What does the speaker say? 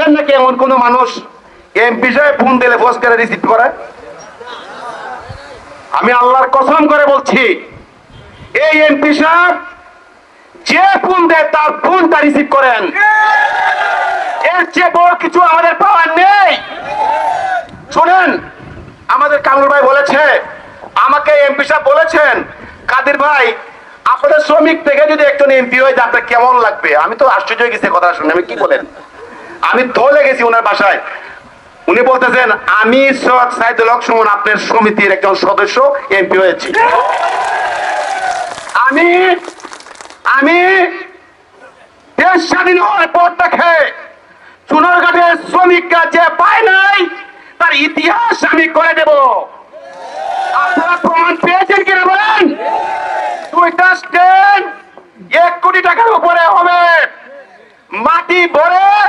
দেখছেন নাকি এমন কোন মানুষ এমপি সাহেব ফোন দিলে ফোস করে রিসিভ করে? আমি আল্লাহর কসম করে বলছি, এই এমপি সাহেব যে ফোন দেয় তার ফোনটা রিসিভ করেন। এর চেয়ে বড় কিছু আমাদের পাওয়ার নেই। শুনেন, আমাদের কামরুল ভাই বলেছে, আমাকে এমপি সাহেব বলেছেন, কাদের ভাই আপনাদের শ্রমিক থেকে যদি একজন এমপি হয়ে যায় আপনার কেমন লাগবে? আমি তো আশ্চর্য হয়ে গেছি কথা শুনে। আমি কি বলেন, আমি ধরে গেছি ওনার বাসায়। উনি বলতেছেন আমি সৈয়দ সাইদুল হক সুমন আপনার সমিতির একজন সদস্য এমপি হয়েছি। আমি আমি দেশ স্বাধীন হওয়ার পর থেকে সোনারঘাটের শ্রমিকরা যে পায় নাই তার ইতিহাস আমি করে দেব। আপনারা প্রমাণ পেয়েছেন কিনা বলেন? 2টা স্ট্যান্ড 1 কোটি টাকার উপরে হবে, মাটি ভরে